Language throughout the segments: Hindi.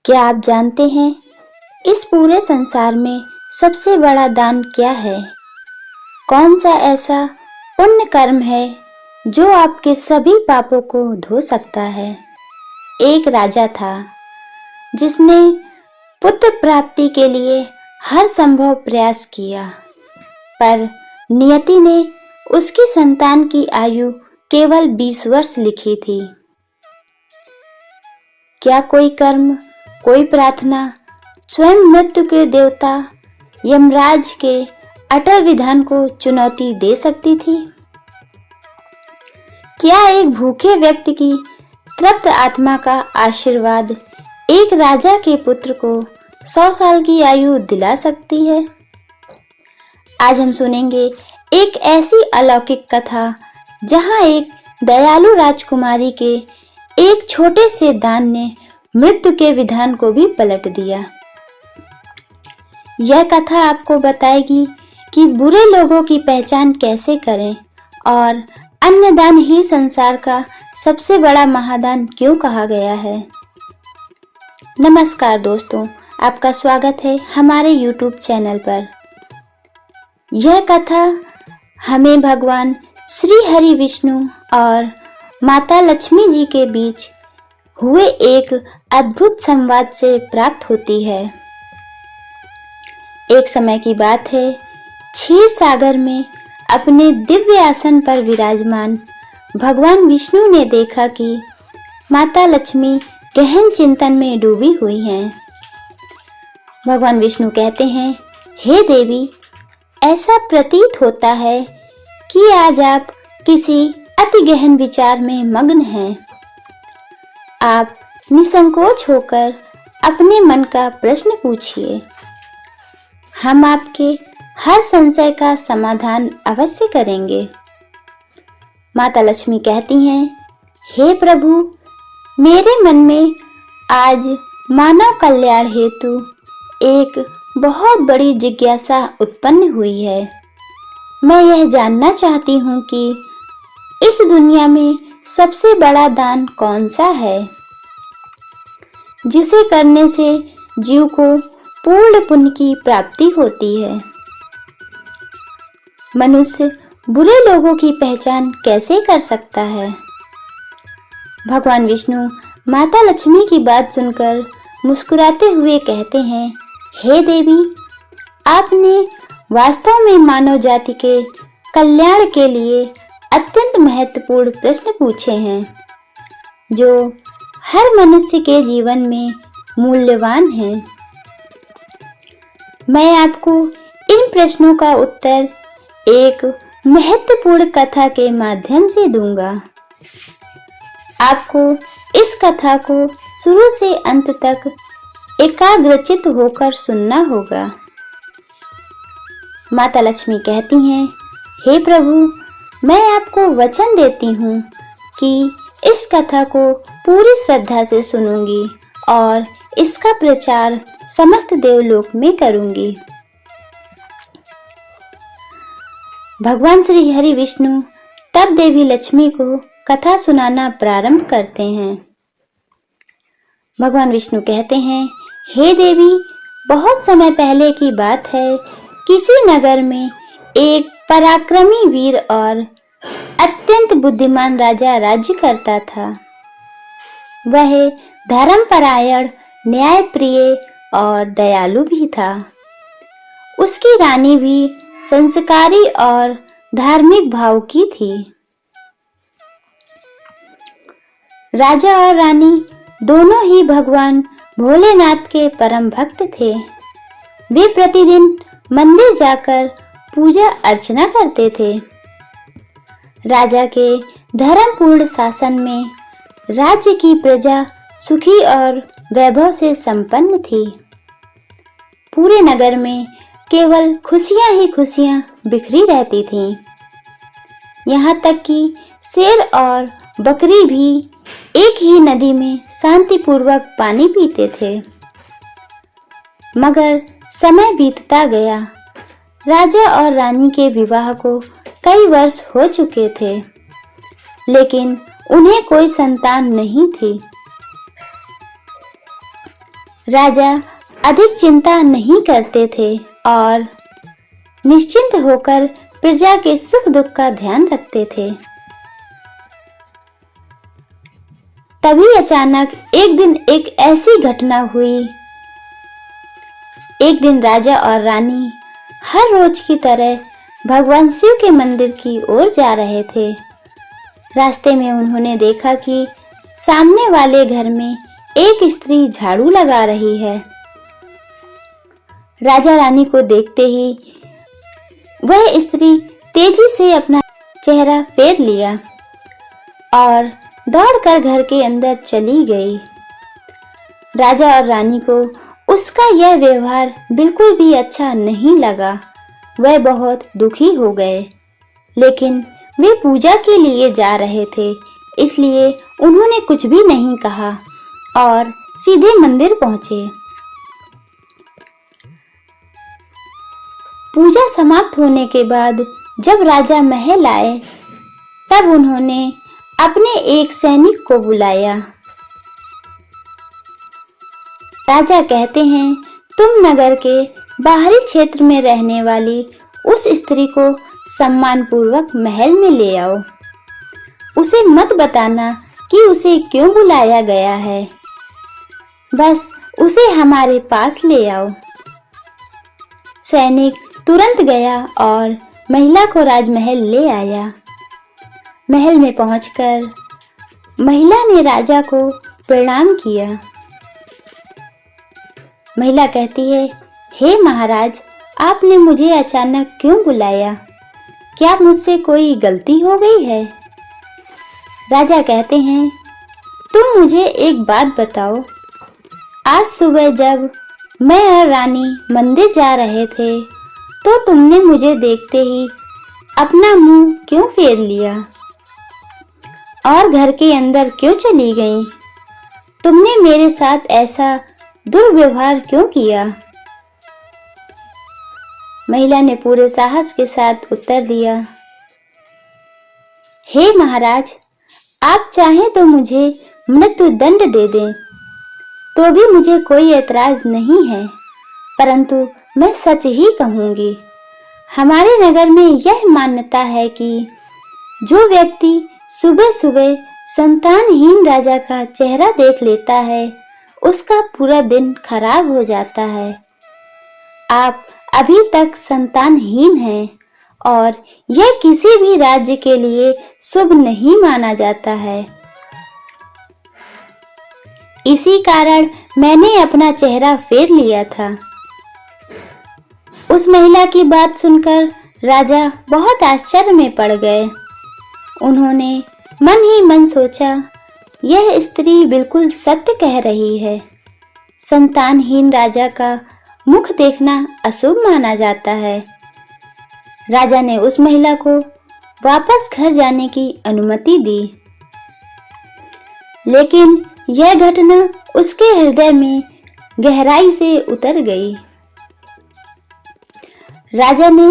क्या आप जानते हैं इस पूरे संसार में सबसे बड़ा दान क्या है? कौन सा ऐसा पुण्य कर्म है जो आपके सभी पापों को धो सकता है? एक राजा था जिसने पुत्र प्राप्ति के लिए हर संभव प्रयास किया, पर नियति ने उसकी संतान की आयु केवल 20 वर्ष लिखी थी। क्या कोई कर्म, कोई प्रार्थना स्वयं मृत्यु के देवता यमराज के अटल विधान को चुनौती दे सकती थी? क्या एक भूखे व्यक्ति की तृप्त आत्मा का आशीर्वाद एक राजा के पुत्र को 100 साल की आयु दिला सकती है? आज हम सुनेंगे एक ऐसी अलौकिक कथा जहां एक दयालु राजकुमारी के एक छोटे से दान ने मृत्यु के विधान को भी पलट दिया। यह कथा आपको बताएगी कि बुरे लोगों की पहचान कैसे करें और अन्नदान ही संसार का सबसे बड़ा महादान क्यों कहा गया है। नमस्कार दोस्तों, आपका स्वागत है हमारे YouTube चैनल पर। यह कथा हमें भगवान श्री हरि विष्णु और माता लक्ष्मी जी के बीच हुए एक अद्भुत संवाद से प्राप्त होती है। एक समय की बात है, क्षीर सागर में अपने दिव्य आसन पर विराजमान भगवान विष्णु ने देखा कि माता लक्ष्मी गहन चिंतन में डूबी हुई हैं। भगवान विष्णु कहते हैं, हे देवी, ऐसा प्रतीत होता है कि आज आप किसी अति गहन विचार में मग्न हैं। आप निसंकोच होकर अपने मन का प्रश्न पूछिए। हम आपके हर संशय का समाधान अवश्य करेंगे। माता लक्ष्मी कहती हैं, हे प्रभु, मेरे मन में आज मानव कल्याण हेतु एक बहुत बड़ी जिज्ञासा उत्पन्न हुई है। मैं यह जानना चाहती हूँ कि इस दुनिया में सबसे बड़ा दान कौन सा है, जिसे करने से जीव को पूर्ण पुण्य की प्राप्ति होती है। मनुष्य बुरे लोगों की पहचान कैसे कर सकता है? भगवान विष्णु माता लक्ष्मी की बात सुनकर मुस्कुराते हुए कहते हैं, हे देवी, आपने वास्तव में मानव जाति के कल्याण के लिए अत्यंत महत्वपूर्ण प्रश्न पूछे हैं, जो हर मनुष्य के जीवन में मूल्यवान हैं। मैं आपको इन प्रश्नों का उत्तर एक महत्वपूर्ण कथा के माध्यम से दूंगा। आपको इस कथा को शुरू से अंत तक एकाग्रचित्त होकर सुनना होगा। माता लक्ष्मी कहती हैं, हे प्रभु, मैं आपको वचन देती हूँ कि इस कथा को पूरी श्रद्धा से सुनूंगी और इसका प्रचार समस्त देवलोक में करूंगी। भगवान श्री हरि विष्णु तब देवी लक्ष्मी को कथा सुनाना प्रारंभ करते हैं। भगवान विष्णु कहते हैं, हे देवी, बहुत समय पहले की बात है, किसी नगर में एक पराक्रमी वीर और अत्यंत बुद्धिमान राजा राज्य करता था। वह धर्मपरायण, न्यायप्रिय और दयालु भी था। उसकी रानी भी संस्कारी और धार्मिक भाव की थी। राजा और रानी दोनों ही भगवान भोलेनाथ के परम भक्त थे। वे प्रतिदिन मंदिर जाकर पूजा अर्चना करते थे। राजा के धर्मपूर्ण शासन में राज्य की प्रजा सुखी और वैभव से संपन्न थी। पूरे नगर में केवल खुशियां ही खुशियां बिखरी रहती थीं। यहाँ तक कि शेर और बकरी भी एक ही नदी में शांतिपूर्वक पानी पीते थे। मगर समय बीतता गया। राजा और रानी के विवाह को कई वर्ष हो चुके थे, लेकिन उन्हें कोई संतान नहीं थी। राजा अधिक चिंता नहीं करते थे और निश्चिंत होकर प्रजा के सुख दुख का ध्यान रखते थे। तभी अचानक एक दिन एक ऐसी घटना हुई। एक दिन राजा और रानी हर रोज की तरह भगवान शिव के मंदिर की ओर जा रहे थे। रास्ते में उन्होंने देखा कि सामने वाले घर में एक स्त्री झाड़ू लगा रही है। राजा रानी को देखते ही वह स्त्री तेजी से अपना चेहरा फेर लिया और दौड़कर घर के अंदर चली गई। राजा और रानी को उसका यह व्यवहार बिल्कुल भी अच्छा नहीं लगा। वह बहुत दुखी हो गए, लेकिन वे पूजा के लिए जा रहे थे, इसलिए उन्होंने कुछ भी नहीं कहा और सीधे मंदिर पहुंचे। पूजा समाप्त होने के बाद जब राजा महल आए, तब उन्होंने अपने एक सैनिक को बुलाया। राजा कहते हैं, तुम नगर के बाहरी क्षेत्र में रहने वाली उस स्त्री को सम्मान पूर्वक महल में ले आओ। उसे मत बताना कि उसे क्यों बुलाया गया है, बस उसे हमारे पास ले आओ। सैनिक तुरंत गया और महिला को राजमहल ले आया। महल में पहुंचकर महिला ने राजा को प्रणाम किया। महिला कहती है, हे महाराज, आपने मुझे अचानक क्यों बुलाया? क्या मुझसे कोई गलती हो गई है? राजा कहते हैं, तुम मुझे एक बात बताओ। आज सुबह जब मैं और रानी मंदिर जा रहे थे, तो तुमने मुझे देखते ही अपना मुंह क्यों फेर लिया और घर के अंदर क्यों चली गई? तुमने मेरे साथ ऐसा दुर्व्यवहार क्यों किया? महिला ने पूरे साहस के साथ उत्तर दिया, हे महाराज, आप चाहें तो मुझे मृत्यु दंड दे दें, तो भी मुझे कोई ऐतराज नहीं है, परंतु मैं सच ही कहूंगी। हमारे नगर में यह मान्यता है कि जो व्यक्ति सुबह सुबह संतानहीन राजा का चेहरा देख लेता है, उसका पूरा दिन खराब हो जाता है। आप अभी तक संतानहीन हैं और यह किसी भी राज्य के लिए शुभ नहीं माना जाता है। इसी कारण मैंने अपना चेहरा फेर लिया था। उस महिला की बात सुनकर राजा बहुत आश्चर्य में पड़ गए। उन्होंने मन ही मन सोचा, यह स्त्री बिल्कुल सत्य कह रही है। संतानहीन राजा का मुख देखना अशुभ माना जाता है। राजा ने उस महिला को वापस घर जाने की अनुमति दी, लेकिन यह घटना उसके हृदय में गहराई से उतर गई। राजा ने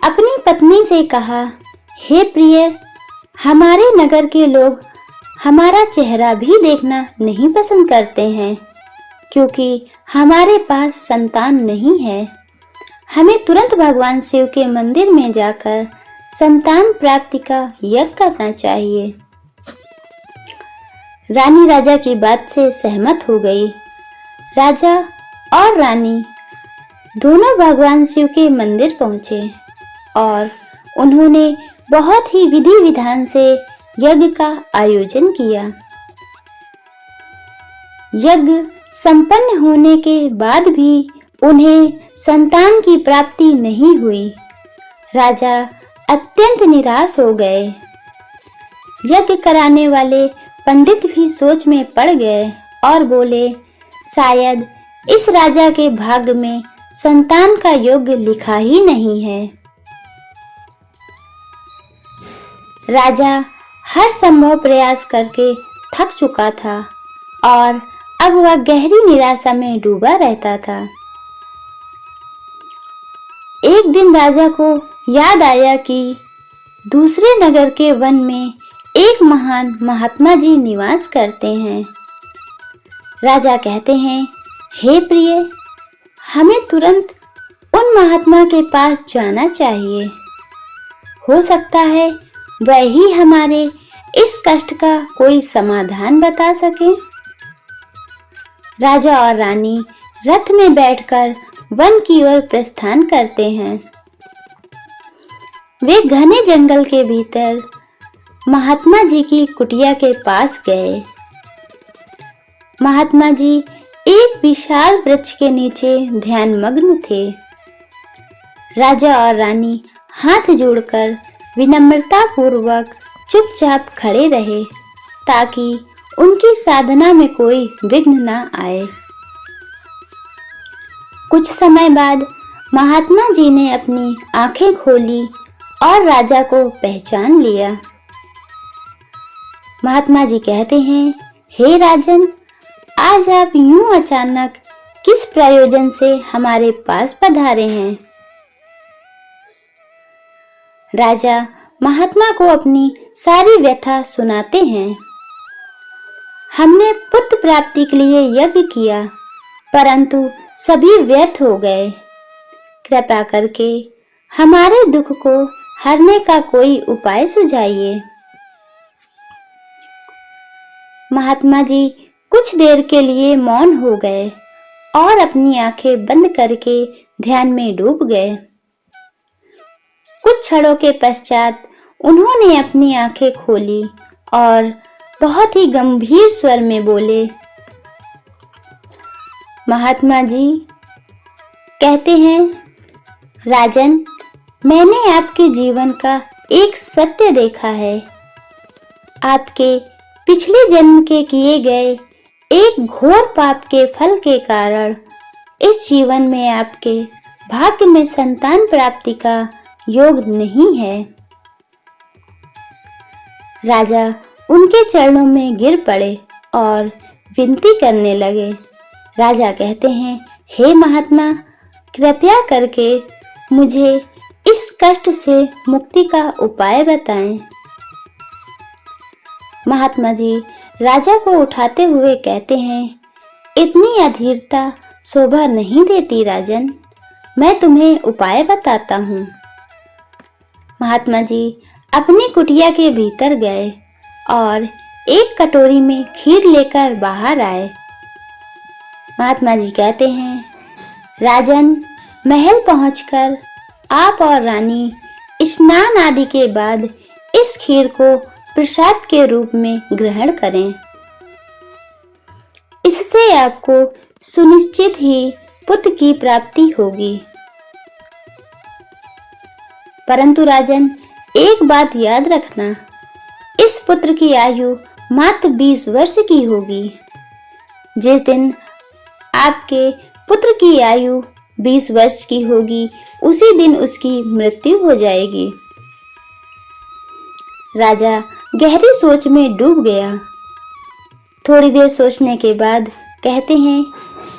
अपनी पत्नी से कहा, हे प्रिय, हमारे नगर के लोग हमारा चेहरा भी देखना नहीं पसंद करते हैं, क्योंकि हमारे पास संतान नहीं है। हमें तुरंत भगवान शिव के मंदिर में जाकर संतान प्राप्ति का यज्ञ करना चाहिए। रानी राजा की बात से सहमत हो गई। राजा और रानी दोनों भगवान शिव के मंदिर पहुंचे और उन्होंने बहुत ही विधि विधान से यज्ञ का आयोजन किया। यज्ञ संपन्न होने के बाद भी उन्हें संतान की प्राप्ति नहीं हुई। राजा अत्यंत निराश हो गए। यज्ञ कराने वाले पंडित भी सोच में पड़ गए और बोले, शायद इस राजा के भाग्य में संतान का योग लिखा ही नहीं है। राजा हर संभव प्रयास करके थक चुका था और अब वह गहरी निराशा में डूबा रहता था। एक दिन राजा को याद आया कि दूसरे नगर के वन में एक महान महात्मा जी निवास करते हैं। राजा कहते हैं, हे प्रिय, हमें तुरंत उन महात्मा के पास जाना चाहिए। हो सकता है वह ही हमारे इस कष्ट का कोई समाधान बता सके। राजा और रानी रथ में बैठकर वन की ओर प्रस्थान करते हैं। वे घने जंगल के भीतर महात्मा जी की कुटिया के पास गए। महात्मा जी एक विशाल वृक्ष के नीचे ध्यानमग्न थे। राजा और रानी हाथ जोड़कर विनम्रता पूर्वक चुपचाप खड़े रहे ताकि उनकी साधना में कोई विघ्न न आए। कुछ समय बाद महात्मा जी ने अपनी आंखें खोली और राजा को पहचान लिया। महात्मा जी कहते हैं, हे राजन, आज आप यूं अचानक किस प्रयोजन से हमारे पास पधारे हैं? राजा महात्मा को अपनी सारी व्यथा सुनाते हैं। हमने पुत्र प्राप्ति के लिए यज्ञ किया, परंतु सभी व्यर्थ हो गए। कृपा करके हमारे दुख को हरने का कोई उपाय सुझाइए। महात्मा जी कुछ देर के लिए मौन हो गए और अपनी आंखें बंद करके ध्यान में डूब गए। कुछ क्षणों के पश्चात उन्होंने अपनी आंखें खोली और बहुत ही गंभीर स्वर में बोले। महात्मा जी कहते हैं, राजन, मैंने आपके जीवन का एक सत्य देखा है। आपके पिछले जन्म के किए गए एक घोर पाप के फल के कारण इस जीवन में आपके भाग्य में संतान प्राप्ति का योग नहीं है। राजा उनके चरणों में गिर पड़े और विनती करने लगे। राजा कहते हैं, हे महात्मा, कृपया करके मुझे इस कष्ट से मुक्ति का उपाय बताएं। महात्मा जी राजा को उठाते हुए कहते हैं, इतनी अधीरता शोभा नहीं देती राजन, मैं तुम्हें उपाय बताता हूँ। महात्मा जी अपनी कुटिया के भीतर गए और एक कटोरी में खीर लेकर बाहर आए। महात्मा जी कहते हैं, राजन, महल पहुंचकर आप और रानी स्नान आदि के बाद इस खीर को प्रसाद के रूप में ग्रहण करें। इससे आपको सुनिश्चित ही पुत्र की प्राप्ति होगी। परंतु राजन, एक बात याद रखना, इस पुत्र की आयु मात्र 20 वर्ष की होगी। जिस दिन आपके पुत्र की आयु 20 वर्ष की होगी, उसी दिन उसकी मृत्यु हो जाएगी। राजा गहरी सोच में डूब गया। थोड़ी देर सोचने के बाद कहते हैं,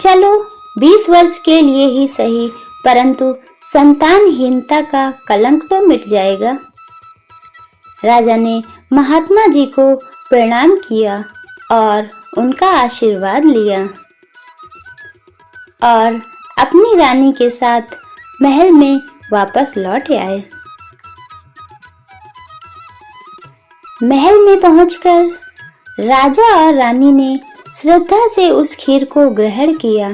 चलो 20 वर्ष के लिए ही सही, परंतु संतानहीनता का कलंक तो मिट जाएगा। राजा ने महात्मा जी को प्रणाम किया और उनका आशीर्वाद लिया और अपनी रानी के साथ महल में वापस लौट आए। महल में पहुंचकर राजा और रानी ने श्रद्धा से उस खीर को ग्रहण किया।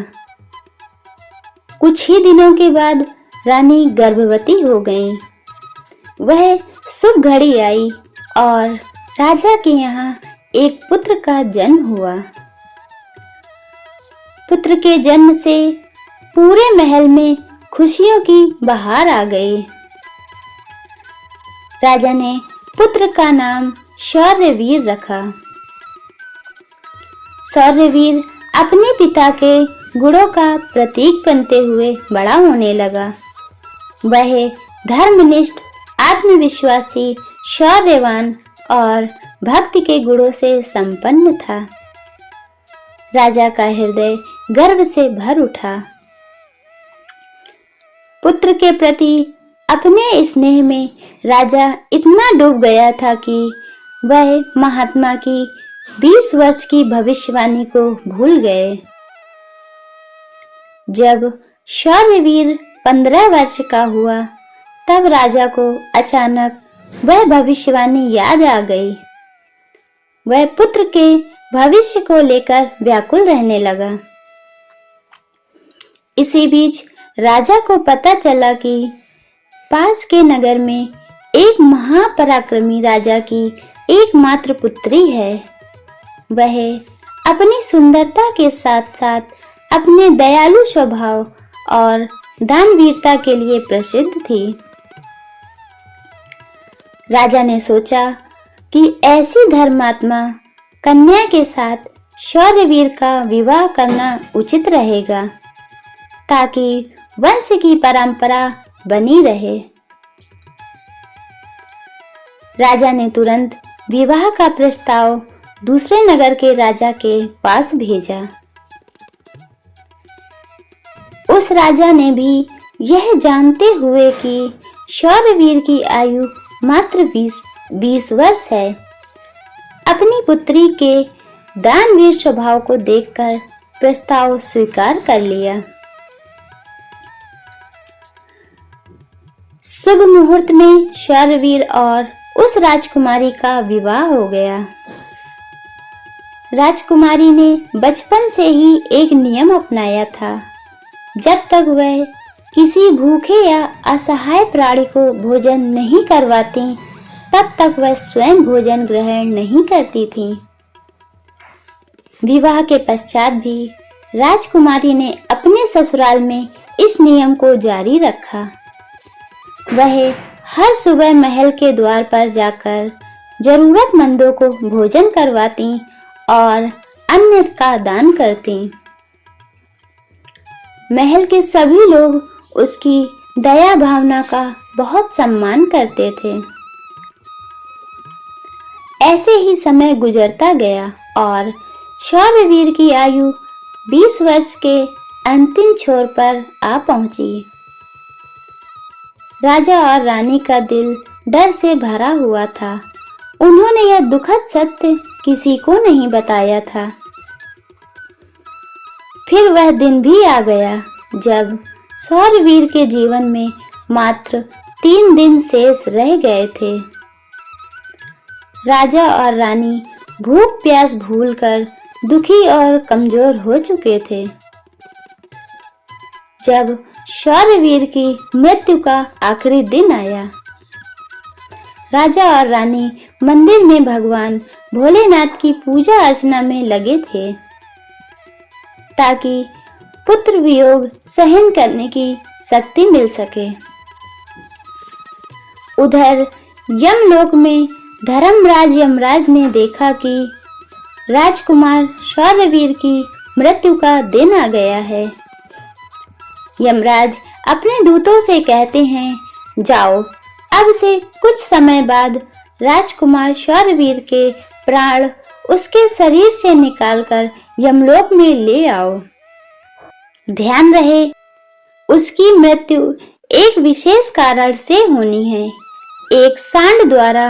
कुछ ही दिनों के बाद रानी गर्भवती हो गई। वह शुभ घड़ी आई और राजा के यहाँ एक पुत्र का जन्म हुआ। पुत्र के जन्म से पूरे महल में खुशियों की बहार आ गई। राजा ने पुत्र का नाम शौर्यवीर रखा। शौर्यवीर अपने पिता के गुणों का प्रतीक बनते हुए बड़ा होने लगा। वह धर्मनिष्ठ, आत्मविश्वासी, शौर्यवान और भक्ति के गुणों से संपन्न था। राजा का हृदय गर्व से भर उठा। पुत्र के प्रति अपने स्नेह में राजा इतना डूब गया था कि वह महात्मा की 20 वर्ष की भविष्यवाणी को भूल गए। जब शौर्यवीर 15 वर्ष का हुआ तब राजा को अचानक वह भविष्यवाणी याद आ गई। वह पुत्र के भविष्य को लेकर व्याकुल रहने लगा। इसी बीच राजा को पता चला कि पास के नगर में एक महापराक्रमी राजा की एकमात्र पुत्री है। वह अपनी सुंदरता के साथ साथ अपने दयालु स्वभाव और दानवीरता के लिए प्रसिद्ध थी। राजा ने सोचा कि ऐसी धर्मात्मा कन्या के साथ शौर्यवीर का विवाह करना उचित रहेगा, ताकि वंश की परंपरा बनी रहे। राजा ने तुरंत विवाह का प्रस्ताव दूसरे नगर के राजा के पास भेजा। उस राजा ने भी यह जानते हुए कि शौर्यवीर की आयु मात्र 20 वर्ष है, अपनी पुत्री के दानवीर स्वभाव को देखकर प्रस्ताव स्वीकार कर लिया। शुभ मुहूर्त में शौर्यवीर और उस राजकुमारी का विवाह हो गया। राजकुमारी ने बचपन से ही एक नियम अपनाया था। जब तक वह किसी भूखे या असहाय प्राणी को भोजन नहीं करवाती, तब तक वह स्वयं भोजन ग्रहण नहीं करती थी। विवाह के पश्चात भी राजकुमारी ने अपने ससुराल में इस नियम को जारी रखा। वह हर सुबह महल के द्वार पर जाकर जरूरतमंदों को भोजन करवाती और अन्न का दान करती। महल के सभी लोग उसकी दया भावना का बहुत सम्मान करते थे। ऐसे ही समय गुजरता गया और शौर्यवीर की आयु 20 वर्ष के अंतिम छोर पर आ पहुंची। राजा और रानी का दिल डर से भरा हुआ था। उन्होंने यह दुखद सत्य किसी को नहीं बताया था। फिर वह दिन भी आ गया जब शौर्यवीर के जीवन में मात्र 3 दिन शेष रह गए थे। राजा और रानी भूख प्यास भूलकर दुखी और कमजोर हो चुके थे। जब शौर्यवीर की मृत्यु का आखिरी दिन आया, राजा और रानी मंदिर में भगवान भोलेनाथ की पूजा अर्चना में लगे थे, ताकि पुत्र वियोग सहन करने की शक्ति मिल सके। उधर यमलोक में धर्मराज यमराज ने देखा कि राजकुमार शौर्यवीर की मृत्यु का दिन आ गया है। यमराज अपने दूतों से कहते हैं, जाओ, अब से कुछ समय बाद राजकुमार शौर्यवीर के प्राण उसके शरीर से निकालकर यमलोक में ले आओ। ध्यान रहे, उसकी मृत्यु एक विशेष कारण से होनी है। एक सांड द्वारा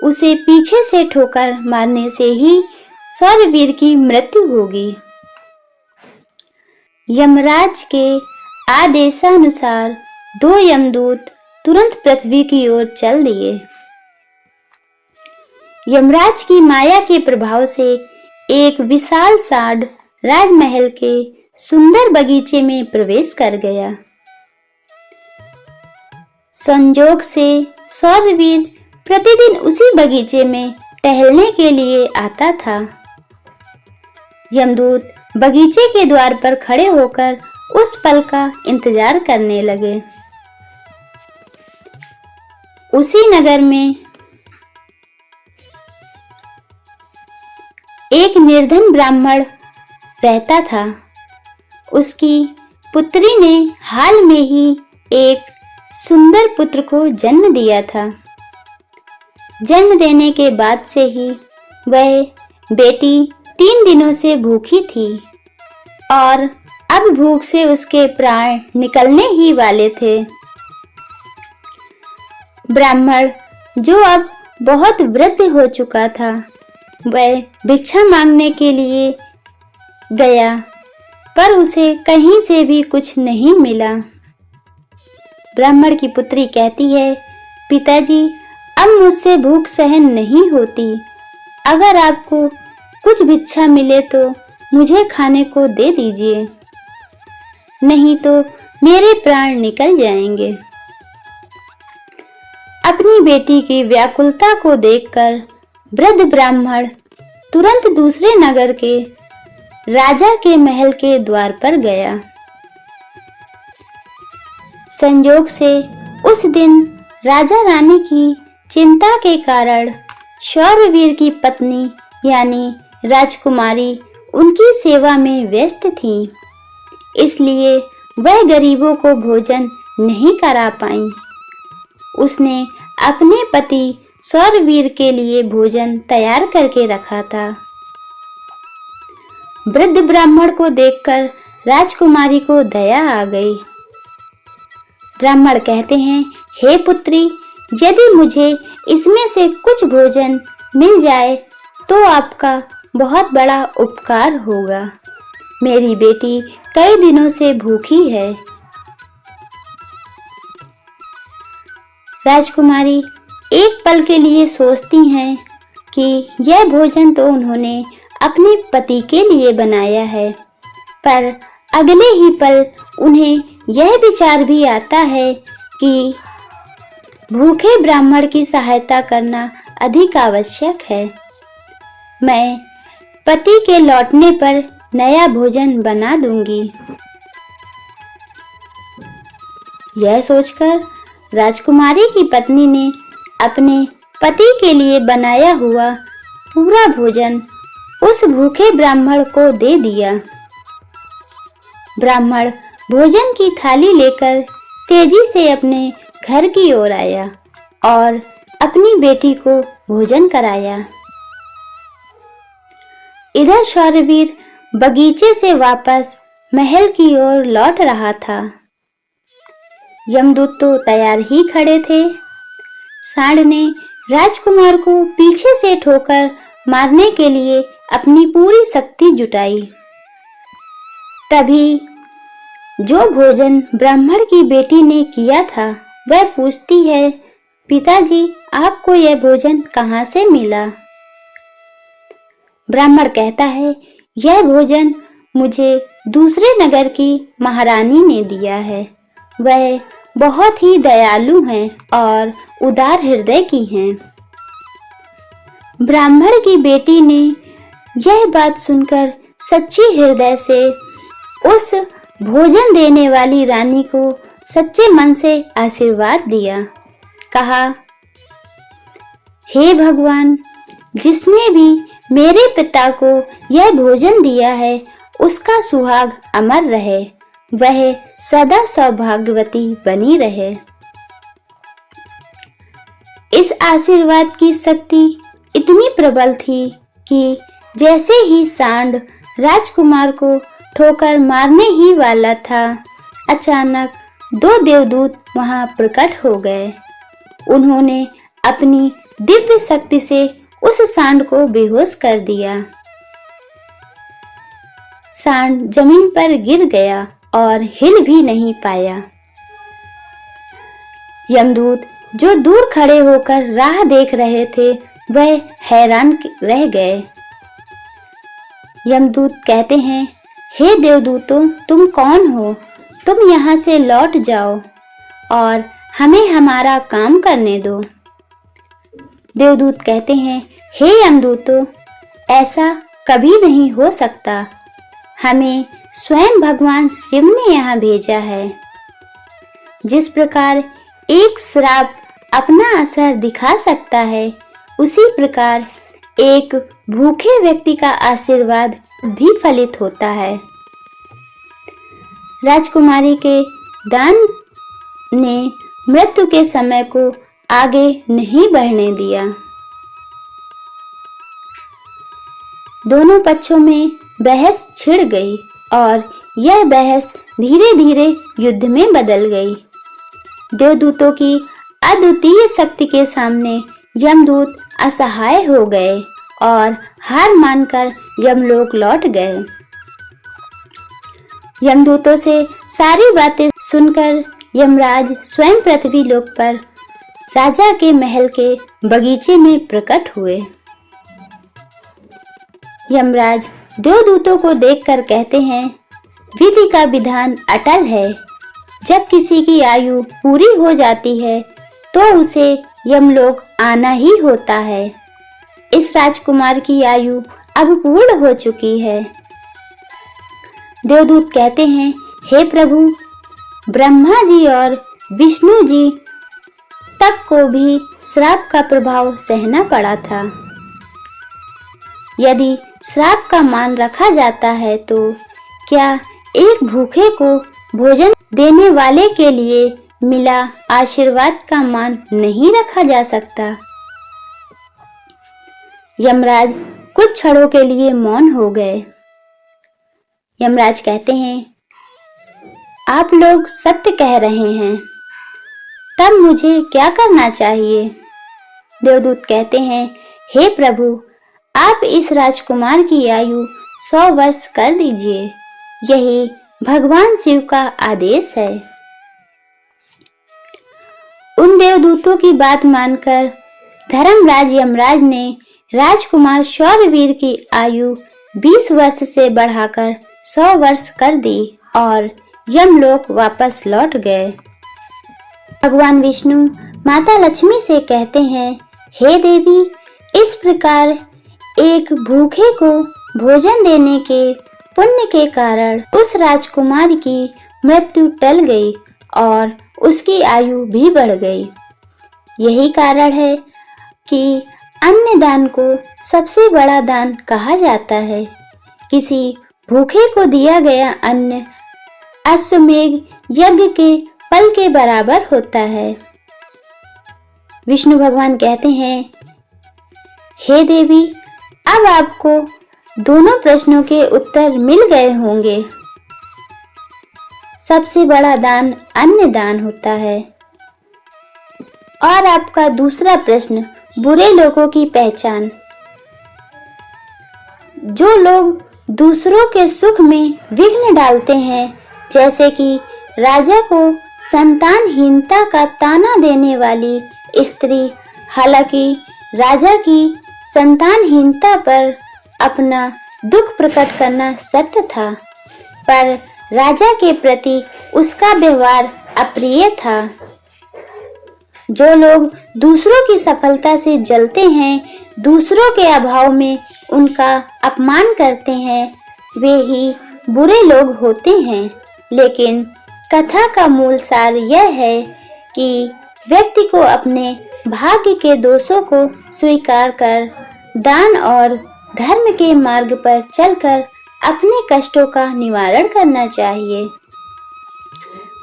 उसे पीछे से ठोकर मारने से ही शौर्यवीर की मृत्यु होगी। यमराज के आदेशानुसार 2 यमदूत तुरंत पृथ्वी की ओर चल दिए। यमराज की माया के प्रभाव से एक विशाल सांड राजमहल के सुंदर बगीचे में प्रवेश कर गया। संजोग से शौर्यवीर प्रतिदिन उसी बगीचे में टहलने के लिए आता था। यमदूत बगीचे के द्वार पर खड़े होकर उस पल का इंतजार करने लगे। उसी नगर में एक निर्धन ब्राह्मण रहता था। उसकी पुत्री ने हाल में ही एक सुंदर पुत्र को जन्म दिया था। जन्म देने के बाद से ही वह बेटी 3 दिनों से भूखी थी और अब भूख से उसके प्राण निकलने ही वाले थे। ब्राह्मण, जो अब बहुत वृद्ध हो चुका था, वह भिक्षा मांगने के लिए गया। पर उसे कहीं से भी कुछ नहीं मिला। ब्राह्मण की पुत्री कहती है, पिताजी, अब मुझसे भूख सहन नहीं होती। अगर आपको कुछ भिक्षा मिले तो मुझे खाने को दे दीजिए, नहीं तो मेरे प्राण निकल जाएंगे। अपनी बेटी की व्याकुलता को देखकर वृद्ध ब्राह्मण तुरंत दूसरे नगर के राजा के महल के द्वार पर गया। संयोग से उस दिन राजा रानी की चिंता के कारण शौर्यवीर की पत्नी यानी राजकुमारी उनकी सेवा में व्यस्त थी, इसलिए वह गरीबों को भोजन नहीं करा पाई। उसने अपने पति शौर्यवीर के लिए भोजन तैयार करके रखा था। वृद्ध ब्राह्मण को देखकर राजकुमारी को दया आ गई। ब्राह्मण कहते हैं, हे पुत्री, यदि मुझे इसमें से कुछ भोजन मिल जाए तो आपका बहुत बड़ा उपकार होगा। मेरी बेटी कई दिनों से भूखी है। राजकुमारी एक पल के लिए सोचती हैं कि यह भोजन तो उन्होंने अपने पति के लिए बनाया है, पर अगले ही पल उन्हें यह विचार भी आता है कि भूखे ब्राह्मण की सहायता करना अधिक आवश्यक है। मैं पति के लौटने पर नया भोजन बना दूंगी। यह सोचकर राजकुमारी की पत्नी ने अपने पति के लिए बनाया हुआ पूरा भोजन उस भूखे ब्राह्मण को दे दिया। ब्राह्मण भोजन की थाली लेकर तेजी से अपने घर की ओर आया और अपनी बेटी को भोजन कराया। इधर शौर्यवीर बगीचे से वापस महल की ओर लौट रहा था। यमदूत तो तैयार ही खड़े थे। सांड ने राजकुमार को पीछे से ठोकर मारने के लिए अपनी पूरी शक्ति जुटाई। तभी जो भोजन ब्राह्मण की बेटी ने किया था वह पूछती है, पिताजी, आपको यह भोजन कहाँ से मिला? ब्राह्मण कहता है, यह भोजन मुझे दूसरे नगर की महारानी ने दिया है। वह बहुत ही दयालु हैं और उदार हृदय की हैं। ब्राह्मण की बेटी ने यह बात सुनकर सच्ची हृदय से उस भोजन देने वाली रानी को सच्चे मन से आशीर्वाद दिया। कहा, हे भगवान, जिसने भी मेरे पिता को यह भोजन दिया है उसका सुहाग अमर रहे, वह सदा सौभाग्यवती बनी रहे। इस आशीर्वाद की शक्ति इतनी प्रबल थी कि जैसे ही सांड राजकुमार को ठोकर मारने ही वाला था, अचानक दो देवदूत वहां प्रकट हो गए। उन्होंने अपनी दिव्य शक्ति से उस सांड को बेहोश कर दिया। सांड जमीन पर गिर गया और हिल भी नहीं पाया। यमदूत जो दूर खड़े होकर राह देख रहे थे वह हैरान रह गए। यमदूत कहते हैं, हे देवदूतों, तुम कौन हो? तुम यहाँ से लौट जाओ और हमें हमारा काम करने दो। देवदूत कहते हैं, हे यमदूतों, ऐसा कभी नहीं हो सकता। हमें स्वयं भगवान शिव ने यहाँ भेजा है। जिस प्रकार एक श्राप अपना असर दिखा सकता है, उसी प्रकार एक भूखे व्यक्ति का आशीर्वाद भी फलित होता है। राजकुमारी के दान ने मृत्यु के समय को आगे नहीं बढ़ने दिया। दोनों पक्षों में बहस छिड़ गई और यह बहस धीरे धीरे युद्ध में बदल गई। देवदूतों की अद्वितीय शक्ति के सामने यमदूत असहाय हो गए और हार मानकर यमलोक लौट गए। यमदूतों से सारी बातें सुनकर यमराज स्वयं पृथ्वी लोक पर राजा के महल के बगीचे में प्रकट हुए। यमराज देवदूतों को देखकर कहते हैं, विधि का विधान अटल है। जब किसी की आयु पूरी हो जाती है तो उसे यमलोक आना ही होता है। इस राजकुमार की आयु अब पूर्ण हो चुकी है। देवदूत कहते हैं, हे प्रभु, ब्रह्मा जी और विष्णु जी तक को भी श्राप का प्रभाव सहना पड़ा था। यदि श्राप का मान रखा जाता है तो क्या एक भूखे को भोजन देने वाले के लिए मिला आशीर्वाद का मान नहीं रखा जा सकता? यमराज कुछ क्षणों के लिए मौन हो गए। यमराज कहते हैं, आप लोग सत्य कह रहे हैं, तब मुझे क्या करना चाहिए? देवदूत कहते हैं, हे प्रभु, आप इस राजकुमार की आयु 100 वर्ष कर दीजिए। यही भगवान शिव का आदेश है। उन देवदूतों की बात मानकर धर्मराज यमराज ने राजकुमार शौर्यवीर की आयु 20 वर्ष से बढ़ाकर 100 वर्ष कर दी और यमलोक वापस लौट गए। भगवान विष्णु माता लक्ष्मी से कहते हैं, हे देवी, इस प्रकार एक भूखे को भोजन देने के पुण्य के कारण उस राजकुमार की मृत्यु टल गई और उसकी आयु भी बढ़ गई। यही कारण है कि अन्न दान को सबसे बड़ा दान कहा जाता है। किसी भूखे को दिया गया अन्न अश्वमेघ यज्ञ के फल के बराबर होता है। विष्णु भगवान कहते हैं, हे देवी, अब आपको दोनों प्रश्नों के उत्तर मिल गए होंगे। सबसे बड़ा दान अन्न दान होता है। और आपका दूसरा प्रश्न, बुरे लोगों की पहचान। जो लोग दूसरों के सुख में विघ्न डालते हैं, जैसे कि राजा को संतानहीनता का ताना देने वाली स्त्री। हालांकि राजा की संतानहीनता पर अपना दुख प्रकट करना सत्य था, पर राजा के प्रति उसका व्यवहार अप्रिय था। जो लोग दूसरों की सफलता से जलते हैं, दूसरों के अभाव में उनका अपमान करते हैं, वे ही बुरे लोग होते हैं। लेकिन कथा का मूल सार यह है कि व्यक्ति को अपने भाग्य के दोषों को स्वीकार कर दान और धर्म के मार्ग पर चलकर अपने कष्टों का निवारण करना चाहिए।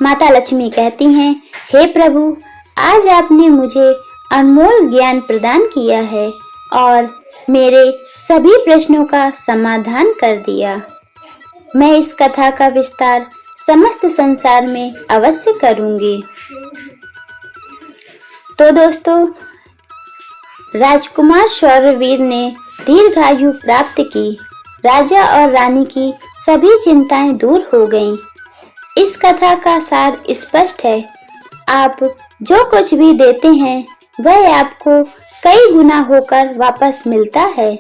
माता लक्ष्मी कहती हैं, हे प्रभु, आज आपने मुझे अनमोल ज्ञान प्रदान किया है और मेरे सभी प्रश्नों का समाधान कर दिया। मैं इस कथा का विस्तार समस्त संसार में अवश्य करूंगी। तो दोस्तों, राजकुमार शौर्यवीर ने दीर्घायु प्राप्त की। राजा और रानी की सभी चिंताएं दूर हो गईं। इस कथा का सार स्पष्ट है। आप जो कुछ भी देते हैं वह आपको कई गुना होकर वापस मिलता है।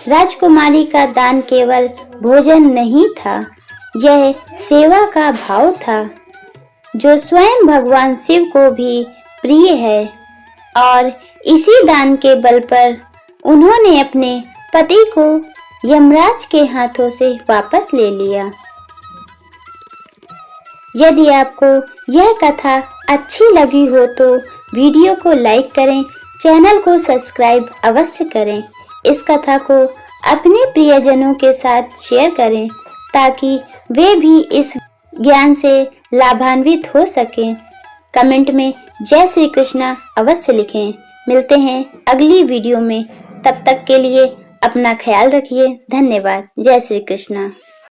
राजकुमारी का दान केवल भोजन नहीं था, यह सेवा का भाव था, जो स्वयं भगवान शिव को भी प्रिय है। और इसी दान के बल पर उन्होंने अपने पति को यमराज के हाथों से वापस ले लिया। यदि आपको यह कथा अच्छी लगी हो तो वीडियो को लाइक करें, चैनल को सब्सक्राइब अवश्य करें। इस कथा को अपने प्रियजनों के साथ शेयर करें ताकि वे भी इस ज्ञान से लाभान्वित हो सकें। कमेंट में जय श्री कृष्णा अवश्य लिखें। मिलते हैं अगली वीडियो में। तब तक के लिए अपना ख्याल रखिए। धन्यवाद। जय श्री कृष्णा।